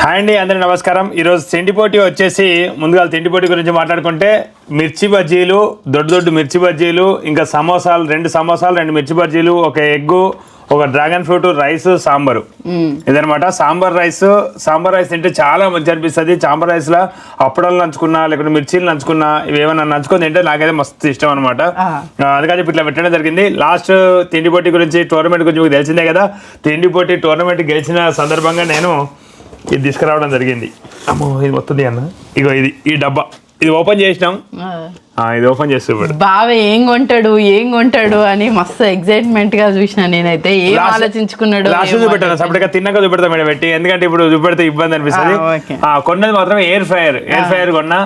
Hi అండి, అందరికీ నమస్కారం. ఈరోజు తిండి పోటీ వచ్చేసి ముందుగా తిండి పోటీ గురించి మాట్లాడుకుంటే మిర్చి బజ్జీలు, దొడ్డు మిర్చి బజ్జీలు, ఇంకా సమోసాలు, 2 సమోసాలు, 2 మిర్చి బజ్జీలు, ఒక ఎగ్గు, ఒక డ్రాగన్ ఫ్రూట్, రైస్, సాంబారు. ఇదనమాట. సాంబార్ రైస్ తింటే చాలా మంచి అనిపిస్తుంది. సాంబార్ రైస్లో అప్పడాలు నంచుకున్నా, లేకుంటే మిర్చీలు నంచుకున్నా, ఇవేమన్నా నంచుకొని తింటే నాకైతే మస్తు ఇష్టం అనమాట. అందుకని ఇట్లా పెట్టడం జరిగింది. లాస్ట్ తిండి పోటీ గురించి, టోర్నమెంట్ గురించి మీకు తెలిసిందే కదా. తిండి పోటీ టోర్నమెంట్ గెలిచిన సందర్భంగా నేను ఇది తీసుకురావడం జరిగింది. అమ్మో, ఇది మొత్తం అన్న, ఇగో ఈ డబ్బా ఇది ఓపెన్ చేసినాం. ఇది ఓపెన్ చేస్తూ బావ ఏం కొంటాడు అని మస్తు ఎక్సైట్మెంట్ గా చూసిన నేనైతే. ఏం ఆలోచించుకున్నాడు లాస్ట్ చూపెట్టాను, సపరేట్గా తిన్నాక చూపెడతా మేడం పెట్టి, ఎందుకంటే ఇప్పుడు చూపెడితే ఇబ్బంది అనిపిస్తుంది. కొన్నది మాత్రం ఎయిర్ ఫ్రైయర్ కొన్నా.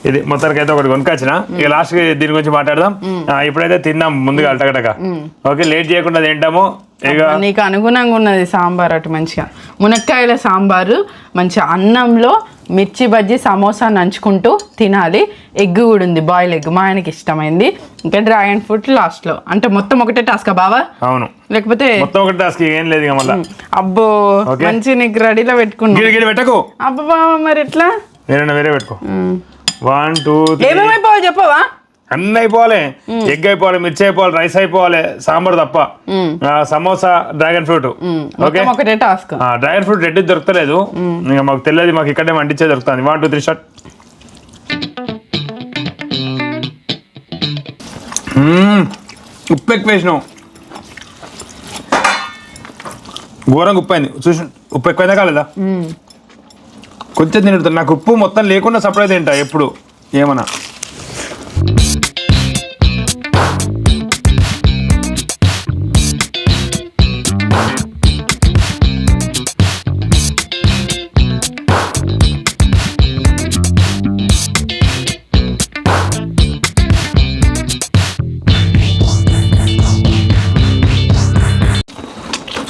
ఇది మొత్తానికి అయితే ఒకటి కొనుకొచ్చిన. ఇక లాస్ట్ దీని గురించి మాట్లాడదాం. ఇప్పుడైతే తిందాం ముందుగా అటకటక. ఓకే, లేట్ చేయకుండా తింటాము. ఇక నీకు అనుగుణంగా ఉన్నది సాంబార్, అటు మంచిగా మునక్కాయల సాంబారు, మంచిగా అన్నంలో మిర్చి బజ్జీ, సమోసా నంచుకుంటూ తినాలి. ఎగ్ కూడా ఉంది, బాయిల్ ఎగ్, మా ఆయనకి ఇష్టమైంది. ఇంకా డ్రాగన్ ఫ్రూట్ లాస్ట్ లో. అంటే మొత్తం ఒకటే టాస్క్ బావా? అవును, లేకపోతే మొత్తం ఒకటే టాస్క్, ఏం లేదు ఇక మళ్ళీ. అబ్బో, మంచి నీకు రెడీలో పెట్టుకున్నా. పెట్టకు అబ్బా బావా, మరి ఎట్లా? వేరే పెట్టుకో. 1 2 ఏమేమైపోవాలి చెప్పవా? అన్నీ అయిపోవాలి. ఎగ్ అయిపోవాలి, మిర్చి అయిపోవాలి, రైస్ అయిపోవాలి, సాంబార్ తప్ప. Samosa, dragon fruit. ఓకే, ఒకటే టాస్క్. డ్రాగన్ ఫ్రూట్ రెడ్ దొరకలేదు, ఇంకా మాకు తెలియదు. మాకు ఇక్కడే వండించే దొరుకుతుంది. 1 2 3 స్టార్ట్. ఉప్పు ఎక్కువ వేసినావు, ఘోరంగా ఉప్పు అయింది. చూసి ఉప్పు ఎక్కువైందా కాలేదా? కొంచెం తింటాను. నాకు ఉప్పు మొత్తం లేకుండా సపరేట్ తింటా ఎప్పుడు ఏమన్నా.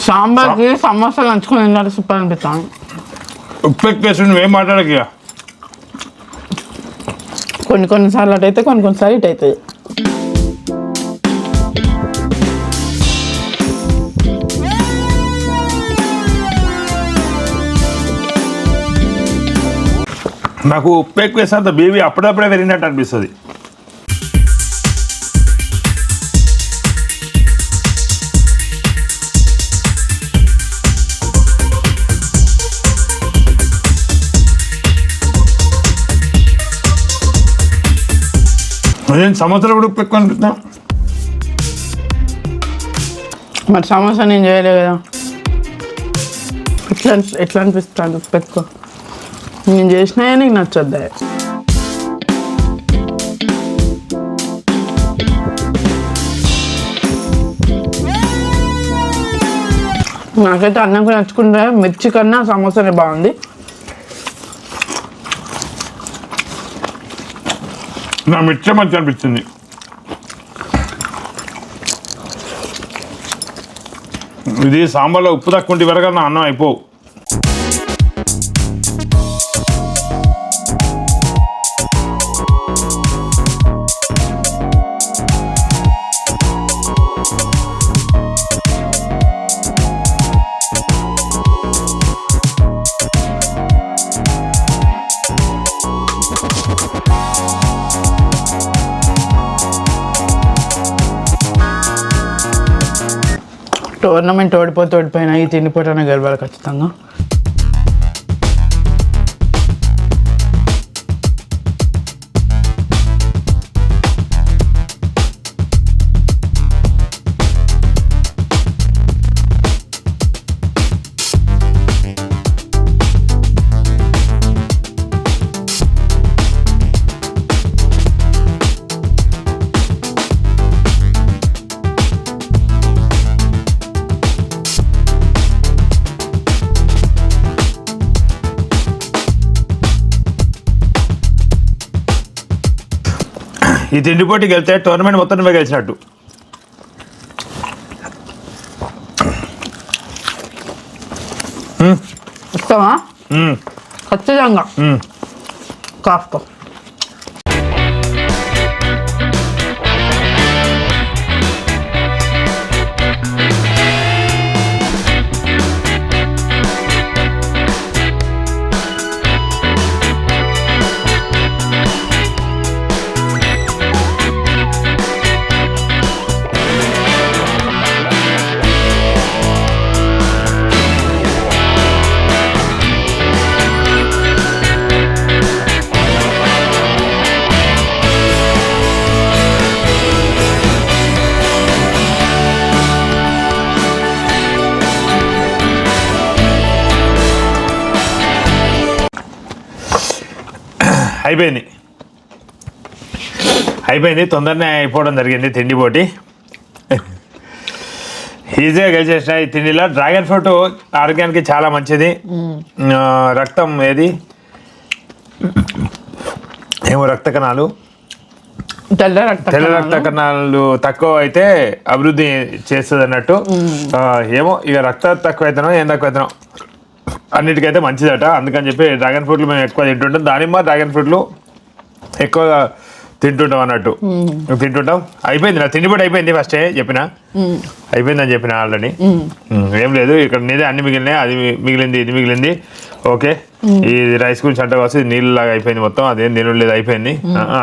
సాంబార్కి సమోసాలు నంచుకొని తిన్నారు, సూపర్ అనిపిస్తాను. ఉప్పు ఎక్కువ వేసి నువ్వేం మాట్లాడక. కొన్నిసార్లు అటు అయితే, కొన్నిసార్లు ఇటు అవుతుంది. నాకు ఉప్పు ఎక్కువ వేస్తే బేబీ అప్పుడప్పుడే పెరిగినట్టు అనిపిస్తుంది. సంవత్సరం కూడా ఉప్పు ఎక్కువ అనిపిస్తున్నా. మరి సమోసా నేను చేయలేదు కదా, ఎట్లా అనిపిస్తాను ఉప్పు ఎక్కువ? నేను చేసినా నీకు నచ్చొద్దా? నాకైతే అన్నం కూడా నచ్చుకుంటే మిర్చి కన్నా సమోసానే బాగుంది. నా మిర్చి మంచి అనిపిస్తుంది. ఇది సాంబార్లో ఉప్పు తక్కువ ఉంటే వరకు నా అన్నం అయిపోవు. టోర్నమెంట్ ఓడిపోయినా ఈ తిండిపోటానే గెలవాలి ఖచ్చితంగా. ఈ తిండి పోటీకి వెళ్తే టోర్నమెంట్ మొత్తం నువ్వే గెలిచినట్టు. ఇస్తావా? ఖచ్చితంగా కాస్త. అయిపోయింది తొందరనే అయిపోవడం జరిగింది తిండి పోటీ. ఈజీగా గెలిచేసిన ఈ తిండిలో. డ్రాగన్ ఫ్రూట్ ఆరోగ్యానికి చాలా మంచిది. రక్తం రక్త కణాలు తెల్ల రక్త కణాలు తక్కువ అయితే అభివృద్ధి చేస్తుంది అన్నట్టు. ఇక రక్త తక్కువ అవుతానో ఏం తక్కువ అవుతానో అన్నిటికైతే మంచిదట. అందుకని చెప్పి డ్రాగన్ ఫ్రూట్లు మేము ఎక్కువ తింటుంటాం. దానిమ్మ డ్రాగన్ ఫ్రూట్లు ఎక్కువగా తింటుంటాం అన్నట్టు. తింటుంటాం. అయిపోయింది నా తిండి కూడా అయిపోయింది. ఫస్టే అయిపోయిందని చెప్పిన ఆల్రెడీ. ఏం లేదు ఇక్కడ నీదే అన్ని మిగిలినాయి. అది మిగిలింది ఇది మిగిలింది. ఓకే ఈ రైస్ గురించి అంటే వస్తే నీళ్ళలాగా అయిపోయింది మొత్తం. అదేం తినడం లేదు అయిపోయింది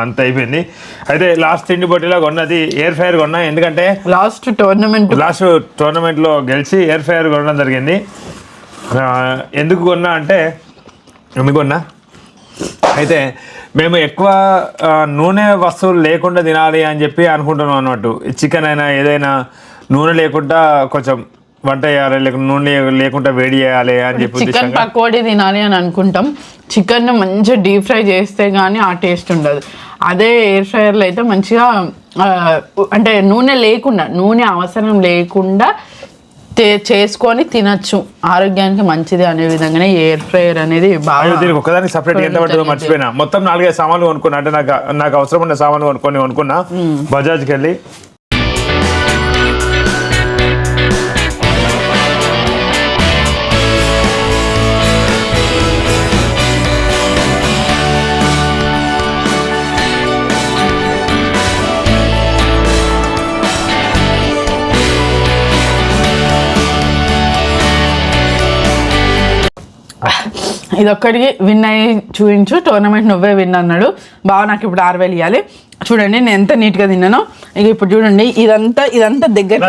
అంత అయిపోయింది. అయితే లాస్ట్ తిండి పోటీలో కొన్నది ఎయిర్ ఫ్రైయర్ కొన్నా. ఎందుకంటే లాస్ట్ టోర్నమెంట్లో గెలిచి ఎయిర్ ఫ్రైయర్ కొనడం జరిగింది. ఎందుకు కొన్నా అయితే మేము ఎక్కువ నూనె వస్తువులు లేకుండా తినాలి అని చెప్పి అనుకుంటున్నాం అన్నట్టు. చికెన్ అయినా ఏదైనా నూనె లేకుండా కొంచెం వంట చేయాలి, లేకుంటే నూనె లేకుండా వేడి చేయాలి అని చెప్పి చికెన్ పకోడీ తినాలి అని అనుకుంటాం. చికెన్ మంచిగా డీప్ ఫ్రై చేస్తే కానీ ఆ టేస్ట్ ఉండదు. అదే ఎయిర్ ఫ్రైయర్లో అయితే మంచిగా అంటే నూనె అవసరం లేకుండా చేసుకొని తినచ్చు. ఆరోగ్యానికి మంచిది అనే విధంగానే ఎయిర్ ఫ్రైయర్ అనేది బాగా. దీనికి ఒకదానికి సపరేట్గా ఎంత పడుతుందో మర్చిపోయినా. మొత్తం 4-5 సామాన్లు కొనుక్కున్నా. అంటే నాకు అవసరం ఉన్న సామాన్లు కొనుక్కున్నా బజాజ్కి వెళ్ళి. ఇదొక్కడికి విన్ అయ్యి చూపించు. టోర్నమెంట్ నువ్వే విన్ అన్నాడు. బాగా నాకు ఇప్పుడు 6,000 ఇవ్వాలి. చూడండి నేను ఎంత నీట్గా తిన్నానో. ఇక ఇప్పుడు చూడండి ఇదంతా దగ్గర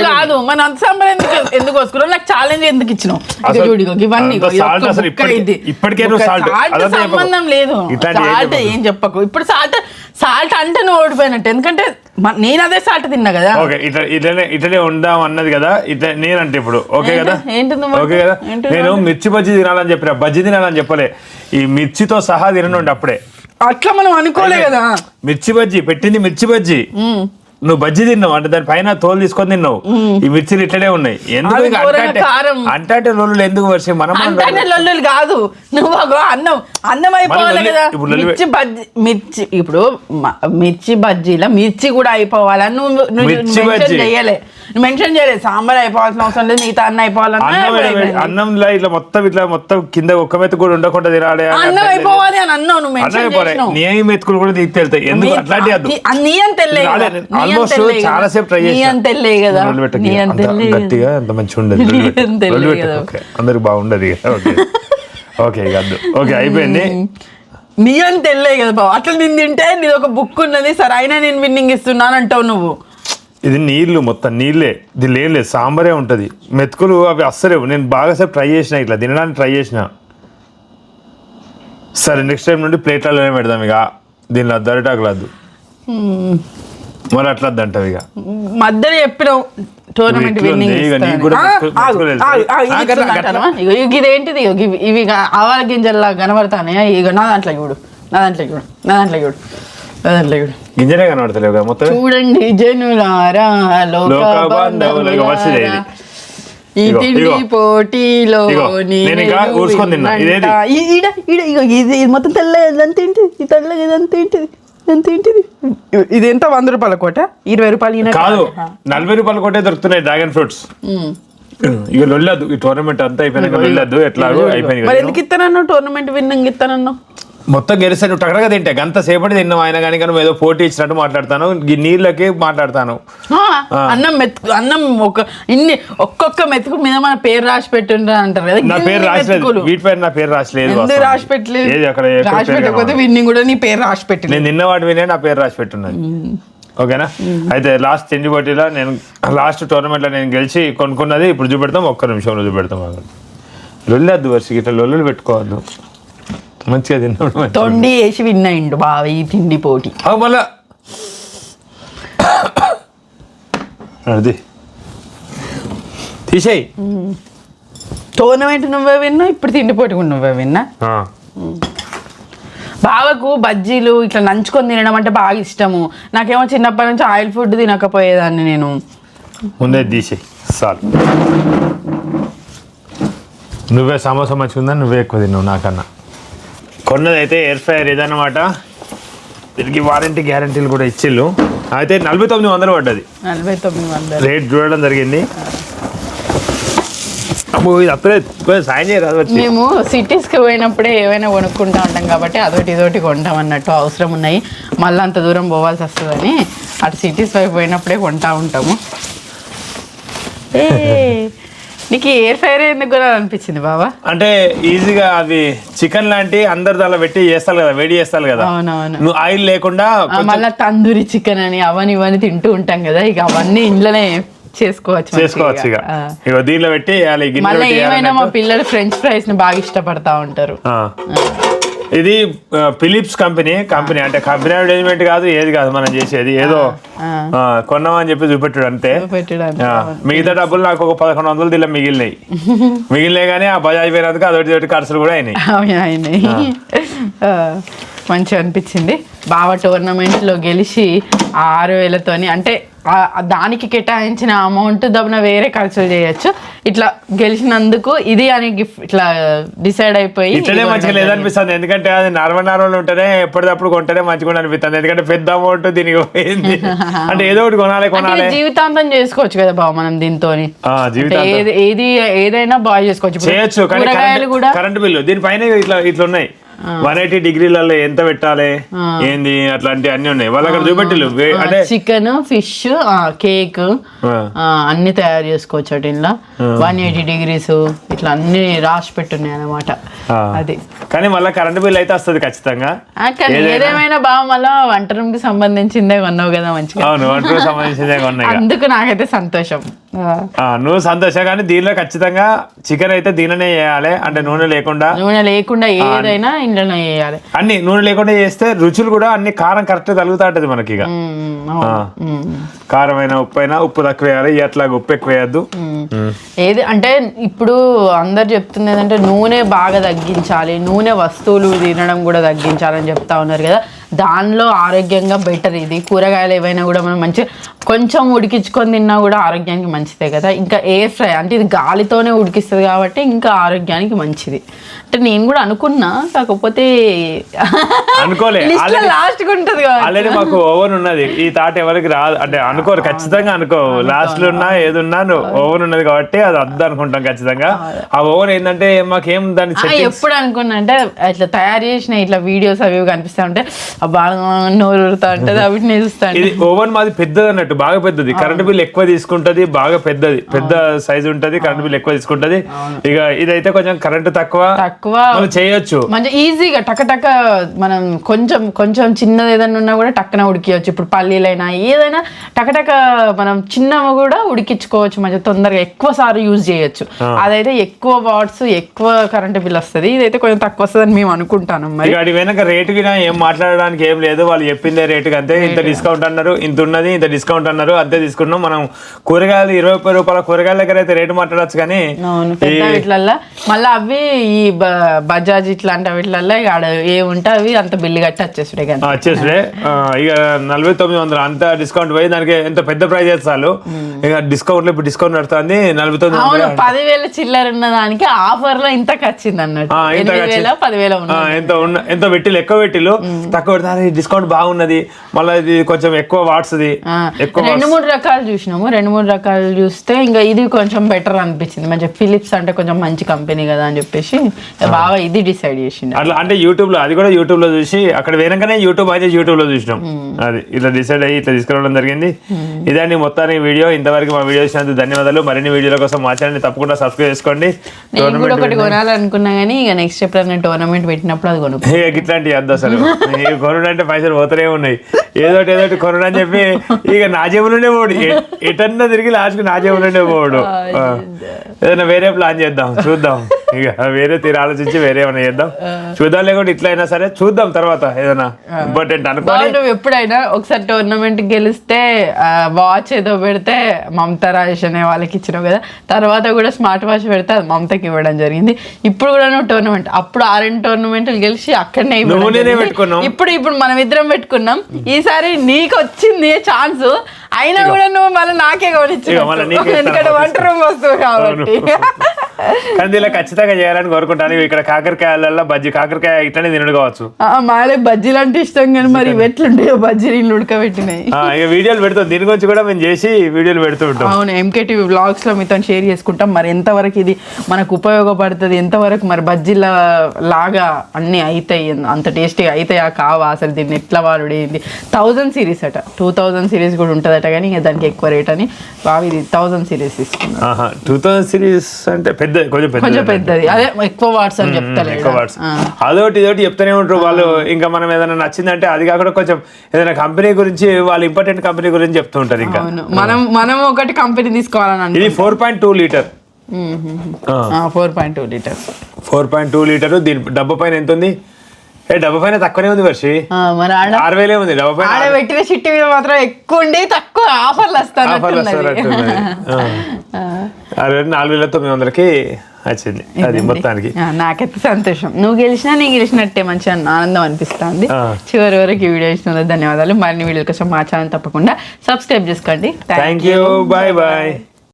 కాదు. మన అంత సాంబార్ ఎందుకు వస్తున్నావు? నాకు ఛాలెంజ్ ఎందుకు ఇచ్చినావు? ఇక చూడు ఇవన్నీ సంబంధం లేదు. సాల్ట్ ఏం చెప్పకు. ఇప్పుడు సాల్ట్ అంటే నువ్వు ఓడిపోయినట్టు. ఎందుకంటే నేను అదే సాల్ట్ తిన్నా కదా. ఇట్లనే ఉందాం అన్నది కదా. ఇట్లా నేనంటే ఇప్పుడు ఓకే కదా. ఓకే కదా. నేను మిర్చి బజ్జీ తినాలని చెప్పిన, బజ్జీ తినాలని చెప్పలే. ఈ మిర్చితో సహా తినండి అప్పుడే. అట్లా మనం అనుకోలే కదా. మిర్చి బజ్జీ పెట్టింది. మిర్చి బజ్జీ నువ్వు బజ్జీ తిన్నావు అంటే దాని పైన తోలు తీసుకొని తిన్నావు. ఈ మిర్చిలు ఇట్లనే ఉన్నాయి. ఎందుకు అంటే లొల్లు ఎందుకు వర్షం? మనం లొల్లు కాదు. నువ్వు అన్నం అయిపోవాలి కదా. ఇప్పుడు మిర్చి బజ్జీలో మిర్చి కూడా అయిపోవాలని నువ్వు మెన్షన్ చేయలేదు. సాంబార్ అయిపోవాల్సిన అవసరం లేదు. మిగతా అన్నం అయిపోవాలన్నా అన్నంలో ఇట్లా మొత్తం కింద ఒక్క మెతుకు కూడా ఉండకుండా తినాలి. అన్నం అయిపోవాలి అని అన్నావు నువ్వు. నీ మెతుకులు కూడా దిగి తెలుతాయి. ఎందుకు అట్లాంటి ఆల్మోస్ట్ చాలా సేపు ట్రై చేసి గట్టిగా అంత మంచిగా ఉండదు. అందరికి బాగుండదు. ఓకే ఓకే అయిపోయింది. నీ అని తెలియదు కదా బాబు. అట్లా నేను తింటే నీది ఒక బుక్ ఉన్నది. సరే అయినా నేను విన్నింగ్ ఇస్తున్నాను అంటావు నువ్వు. ఇది నీళ్ళు మొత్తం నీళ్ళే. దీనిలో ఏం లేదు, సాంబారే ఉంటుంది. మెతుకులు అవి అస్సలేవు. నేను బాగాసేపు ట్రై చేసిన, ఇట్లా తినడానికి ట్రై చేసిన. సరే నెక్స్ట్ టైం నుండి ప్లేట్లలోనే పెడదాం. ఇక దీనిలో దరిటాకులద్దు, మరి అట్లా అంటావు. ఇక మధ్యలో చెప్పినావు టోర్నమెంట్ ఇదేంటిది? ఇవి ఆవాల గింజల్లా కనబడతానే. ఇక నా దాంట్లో చూడు. గింజనే కనబడతలేవు మొత్తం. చూడండి జనులారా, ఈ తిండి పోటీలో ఇది మొత్తం తెల్లగా ఇదంతా ఏంటిది? ఈ తెల్లగా ఇదంతా ఏంటిది? ఇది ఎంత? 100 రూపాయల కోట, 20 రూపాయలు కాదు, 40 రూపాయల కోటే దొరుకుతున్నాయి డ్రాగన్ ఫ్రూట్స్. ఇక లొల్లదు. ఈ టోర్నమెంట్ అంతా అయిపోయినాక వెళ్ళొద్దు. ఎట్లాగో అయిపోయింది. ఎందుకు ఇస్తానన్నా టోర్నమెంట్ విన్నంగా ఇస్తానన్నా? మొత్తం గెలిస్తే నువ్వు టగడగా తింటే గంత సేపటి తిన్నావు. ఆయన కానీ నువ్వు ఏదో పోటీ ఇచ్చినట్టు మాట్లాడతాను. ఈ నీళ్ళకి మాట్లాడతాను. అన్నం ఒక్కొక్క మెతుకు మీద మన పేరు రాసి పెట్టుంటారు అంటారు కదా. నా పేరు రాసలేదు. వీటి పైన నా పేరు రాసలేదు. రాసి పెట్టకపోతే విన్నింగ్ కూడా నీ పేరు రాసి పెట్టి. నేను నిన్నవాటి వినే నా పేరు రాసి పెట్టున్నది. ఓకేనా? అయితే లాస్ట్ తిండి పోటీలో నేను లాస్ట్ టోర్నమెంట్లో నేను గెలిచి కొనుక్కున్నది ఇప్పుడు చూపెడతాం. ఒక్క నిమిషంలో చూపెడతాం. లొల్లద్దు వర్షకి, ఇట్లా లొల్లులు పెట్టుకోవద్దు. మంచిగా తిన్నాడు. తొండి వేసి విన్నాయిండు బాగా ఈ తిండి పోటీ. మళ్ళా అది తీసేయి. టోర్నమెంట్ నువ్వే విన్నా, ఇప్పుడు తిండి పోటీ కూడా నువ్వే విన్నా. బావకు బజ్జీలు ఇట్లా నంచుకొని తినడం అంటే బాగా ఇష్టము. నాకేమో చిన్నప్పటి నుంచి ఆయిల్ ఫుడ్ తినకపోయేదాన్ని నేను. ముందే తీసేయి చాలు. నువ్వే సమోసా మంచిగా నువ్వే ఎక్కువ తిన్నావు నాకన్నా. కొన్నది అయితే ఎయిర్ ఫ్రైయర్ ఇదన్నమాట. దీనికి వారంటీ గ్యారంటీలు కూడా ఇచ్చిళ్ళు. అయితే 4900 పడ్డది. 4900 రేట్ చూడడం జరిగింది. అమ్మో ఇది అప్పుడే సాయం చేయరాదు. మేము సిటీస్కి పోయినప్పుడే ఏవైనా కొనుక్కుంటా ఉంటాం కాబట్టి అదొకటి ఇదొకటి కొంటాం అన్నట్టు. అవసరం ఉన్నాయి మళ్ళీ అంత దూరం పోవాల్సి వస్తుందని అటు సిటీస్ వైపు పోయినప్పుడే కొంటా ఉంటాము. నీకు ఎయిర్ ఫ్రైర్ ఎందుకు కూడా అనిపించింది బాబా? అంటే ఈజీగా అవి చికెన్ లాంటి అందరు దానిలో పెట్టి చేస్తారు కదా, వేడి చేస్తారు కదా. అవునవును. నువ్వు ఆయిల్ లేకుండా మళ్ళీ తందూరి చికెన్ అని అవన్నీ ఇవన్నీ తింటూ ఉంటాం కదా, ఇక అవన్నీ ఇంట్లోనే చేసుకోవచ్చు ఇక దీనిలో పెట్టి మళ్ళీ ఏమైనా మా పిల్లలు ఫ్రెంచ్ ఫ్రైస్ ని బాగా ఇష్టపడతా ఉంటారు. ఇది ఫిలిప్స్ కంపెనీ అంటే కంపెనీ అడ్వర్టైజ్మెంట్ కాదు, ఏది కాదు మనం చేసేది. ఏదో కొన్నామని చెప్పి చూపెట్టాడు అంతే. మిగతా డబ్బులు నాకు ఒక 1100 దీనిలో మిగిలినాయి కానీ ఆ బజాజ్ పోయినందుకు అదొకటి ఖర్చులు కూడా అయినాయి. మంచిగా అనిపించింది. బాగా టోర్నమెంట్లో గెలిచి 6000తోని అంటే దానికి కేటాయించిన అమౌంట్ దబ్బున వేరే ఖర్చులు చేయొచ్చు. ఇట్లా గెలిచినందుకు ఇది అని గిఫ్ట్ ఇట్లా డిసైడ్ అయిపోయి ఇట్లనే మంచిగా లేదనిపిస్తుంది. ఎందుకంటే అది నార్మల్ ఉంటేనే ఎప్పటికప్పుడు కొంటేనే మంచిగా అనిపిస్తుంది. ఎందుకంటే పెద్ద అమౌంట్ దీనికి పోయింది అంటే ఏదో ఒకటి కొనాలి. జీవితాంతం చేసుకోవచ్చు కదా బావ మనం దీంతో. ఏదైనా బాగా చేయొచ్చు. కూరగాయలు కూడా కరెంట్ బిల్లు దీనిపైన ఇట్లా ఉన్నాయి. 180 డిగ్రీలలో ఎంత పెట్టాలి ఏంది అట్లాంటి అన్ని ఉన్నాయి. వాళ్ళు అక్కడ చూపెట్టిల్లు. అంటే చికెన్, ఫిష్, కేక్ అన్ని తయారు చేసుకోవచ్చు అటు ఇంట్లో. 180 degrees ఇట్లా అన్ని రాసి పెట్టున్నాయి అనమాట. అది కానీ మళ్ళీ కరెంట్ బిల్ అయితే వస్తుంది ఖచ్చితంగా. ఏదేమైనా బాగా మళ్ళీ వంట రూమ్ కి సంబంధించిందే కొన్నావు కదా మంచిగా. అవును, వంట రూమ్ సంబంధించిందే కొన్నాయి. అందుకు నాకైతే సంతోషం. నువ్వు సంతోషం. కానీ దీనిలో ఖచ్చితంగా చికెన్ అయితే దీనినే చేయాలి. అంటే నూనె లేకుండా ఏదైనా ఇంట్లోనే చేయాలి. అన్ని నూనె లేకుండా చేస్తే రుచులు కూడా అన్ని కారం కరెక్ట్ తగులుతా ఉంటది మనకి. ఇక కారమైన ఉప్పు తక్కువ వేయాలి, అట్లాగా ఉప్పు ఎక్కువ వేయద్దు. ఏది అంటే ఇప్పుడు అందరు చెప్తుంది ఏంటంటే నూనె బాగా తగ్గించాలి, నూనె వస్తువులు తినడం కూడా తగ్గించాలని చెప్తా ఉన్నారు కదా. దానిలో ఆరోగ్యంగా బెటర్ ఇది. కూరగాయలు ఏవైనా కూడా మనం మంచిగా కొంచెం ఉడికించుకొని తిన్నా కూడా ఆరోగ్యానికి మంచిదే కదా. ఇంకా ఎయిర్ ఫ్రై అంటే ఇది గాలితోనే ఉడికిస్తుంది కాబట్టి ఇంకా ఆరోగ్యానికి మంచిది. అంటే నేను కూడా అనుకున్నా, కాకపోతే లాస్ట్ ఉంటది ఆల్రెడీ మాకు ఓవెన్ ఉన్నది. ఈ థాట్ ఎవరికి రాదు అంటే అనుకోరు, ఖచ్చితంగా అనుకోవు. లాస్ట్ లో ఉన్నా ఏదున్నా ఓవెన్ ఉన్నది కాబట్టి అది వద్దు అనుకుంటాం ఖచ్చితంగా. ఆ ఓవెన్ ఏంటంటే మాకేం దాన్ని ఎప్పుడు అనుకున్నా అంటే ఇట్లా తయారు చేసిన ఇట్లా వీడియోస్ అవి కనిపిస్తా ఉంటే బాగా నోరు ఊరుతా ఉంటది, అవిటిని చూస్తాను. ఇది ఓవెన్ మాది పెద్దది అన్నట్టు, బాగా పెద్దది. కరెంట్ బిల్ ఎక్కువ తీసుకుంటది, బాగా పెద్ద సైజ్ ఉంటది, కరెంట్ బిల్ ఎక్కువ తీసుకుంటది. ఇక ఇదైతే కొంచెం కరెంట్ తక్కువ చేయొచ్చు, మంచి ఈజీగా టక మనం కొంచెం చిన్నది ఏదైనా ఉన్నా కూడా టక్కన ఉడికియచ్చు. ఇప్పుడు పల్లీలైనా ఏదైనా టక మనం చిన్నవి కూడా ఉడికించుకోవచ్చు, మంచిగా తొందరగా ఎక్కువ సార్లు యూజ్ చేయొచ్చు. అదైతే ఎక్కువ వాట్స్ ఎక్కువ కరెంట్ బిల్ వస్తుంది, ఇదైతే కొంచెం తక్కువ వస్తుంది అని మేము అనుకుంటాను. మరి వెనక రేటు ఏం మాట్లాడడానికి ఏం లేదు, వాళ్ళు చెప్పిందే రేటుకి అంతే. ఇంత డిస్కౌంట్ అన్నారు, ఇంత ఉన్నది, ఇంత డిస్కౌంట్ అన్నారు, అంతే తీసుకున్నాం. మనం కూరగాయలు 20 రూపాయల కూరగాయల దగ్గర అయితే రేటు మాట్లాడచ్చు. కానీ మళ్ళీ అవి ఈ బజాజ్ ఇట్లాంటి వీటిలల్లో ఏముంటే అవి అంత బిల్లు కట్టి వచ్చేసుడే ఇక 4900 అంత డిస్కౌంట్ పోయి దానికి ఎంత పెద్ద ప్రైజ్ చేస్తారు. ఇక డిస్కౌంట్ ఇప్పుడు డిస్కౌంట్ నడుస్తుంది 4900. 10,000 చిల్లర ఉన్న దానికి ఆఫర్ లో ఇంత వచ్చింది అన్నట్టు. 10,000 ఎంత పెట్టిలు, ఎక్కువ పెట్టిలు, తక్కువ పెడతారు. డిస్కౌంట్ బాగున్నది, మళ్ళీ ఇది కొంచెం ఎక్కువ వాట్స్. 2-3 రకాలు చూసినాము. 2-3 రకాలు చూస్తే ఇంకా ఇది కొంచెం బెటర్ అనిపించింది. మంచిగా ఫిలిప్స్ అంటే కొంచెం మంచి కంపెనీ కదా అని చెప్పేసి బాగా ఇది డిసైడ్ చేసింది. అట్లా అంటే యూట్యూబ్ లో, అది కూడా యూట్యూబ్ లో చూసి అక్కడ వెనకనే యూట్యూబ్ లో చూసినాం. అది ఇట్లా డిసైడ్ అయ్యి ఇట్లా తీసుకురావడం జరిగింది. ఇదండి మొత్తానికి వీడియో. ఇంతవరకు మా వీడియో చూసినందుకు ధన్యవాదాలు. మరిన్ని వీడియోల కోసం మా ఛానల్ తప్పకుండా సబ్స్క్రైబ్ చేసుకోండి. నేను కూడా ఒకటి కొనాలనుకున్నా కానీ ఇక నెక్స్ట్ ఎప్పుడైనా టోర్నమెంట్ పెట్టినప్పుడు అది కొనుక్కో. ఇట్లాంటి వద్దు అసలు. కొనుడు అంటే పైసలు పోతూనే ఉన్నాయి. ఏదోటి కొనుడు అని చెప్పి ఇక నా జేబులోనే పోడు, ఎటన్నా తిరిగి లాస్ట్ నా జేబులోనే పోడు. ఏదైనా వేరే ప్లాన్ చేద్దాం, చూద్దాం. ఇక వేరే తీరు ఆలోచించి వేరే ఏమైనా చేద్దాం చూద్దాం, లేకుంటే ఇట్లా అయినా సరే చూద్దాం తర్వాత ఏదైనా ఇంపార్టెంట్ అనుకోని. నువ్వు ఎప్పుడైనా ఒకసారి టోర్నమెంట్ గెలిస్తే వాచ్ ఏదో పెడితే మమతా రాజేష్ అనే వాళ్ళకి ఇచ్చినావు కదా, తర్వాత కూడా స్మార్ట్ వాచ్ పెడితే అది మమతకి ఇవ్వడం జరిగింది. ఇప్పుడు కూడా నువ్వు టోర్నమెంట్ అప్పుడు 6 టోర్నమెంట్లు గెలిచి అక్కడనే పెట్టుకున్నాం. ఇప్పుడు మనం ఇద్దరం పెట్టుకున్నాం. ఈసారి నీకు వచ్చింది ఛాన్స్, అయినా కూడా నువ్వు మళ్ళీ నాకే గమనించు, ఎందుకంటే వంట రూమ్ వస్తువు కాబట్టి. కానీ ఇలా ఖచ్చితంగా చేయాలని కోరుకుంటాను. ఇక్కడ కాకరకాయలలో బజ్జీ, కాకరకాయ ఇట్లనే తినడు కావచ్చు. మాలే బజ్జీలు అంటే ఇష్టం కానీ మరి ఎట్లుంటాయో బజ్జీలు ఉడకబెట్టినాయి. ఇక వీడియోలు పెడతాం, దీని గురించి కూడా మేము చేసి వీడియోలు పెడుతూ ఉంటాం. అవును, MKTV వ్లాగ్స్ లో మీతో షేర్ చేసుకుంటాం. మరి ఎంతవరకు ఇది మనకు ఉపయోగపడుతుంది, ఎంతవరకు మరి బజ్జీల లాగా అన్ని అవుతాయి, అంత టేస్టీగా అవుతాయా కావా, అసలు దీన్ని ఎట్లా వాడు ఏంటి. 1000 సిరీస్ అట, 2000 సిరీస్ కూడా ఉంటుందట, కానీ ఇంకా దానికి ఎక్కువ రేట్ అని బావి ఇది 1000 సిరీస్ తీసుకున్నాం. 2000 సిరీస్ అంటే కొంచెం పెద్దది, అదే ఎక్కువ వాట్స్ అని చెప్తారు. అదొకటి ఇదొకటి చెప్తూనే ఉంటారు వాళ్ళు. ఇంకా మనం ఏదైనా నచ్చిందంటే అది కాకుండా కొంచెం ఏదైనా కంపెనీ గురించి, వాళ్ళు ఇంపార్టెంట్ కంపెనీ గురించి చెప్తూ ఉంటారు. ఇంకా మనం ఒకటి కంపెనీ తీసుకోవాలని. ఇది 4.2 లీటర్, 4.2 లీటర్, 4.2 లీటర్. దీని డబ్బా పైన ఎంత ఉంది? డబ్బా పైన తక్కువనే ఉంది వర్షి, 6000 ఉంది డబ్బా పైన. పెట్టిన చిట్టి మీద మాత్రం ఎక్కువ ఉండి తక్కువ ఆఫర్లు వస్తారు. 4,900కి వచ్చింది అది మొత్తానికి. నాకైతే సంతోషం, నువ్వు గెలిచినా నేను గెలిచినట్టే మంచి ఆనందం అనిపిస్తుంది. చివరి వరకు ఈ వీడియో ఇచ్చినందుకు ధన్యవాదాలు. మరిన్ని వీడియోల కోసం మా ఛానల్ తప్పకుండా సబ్స్క్రైబ్ చేసుకోండి. Thank you, bye bye.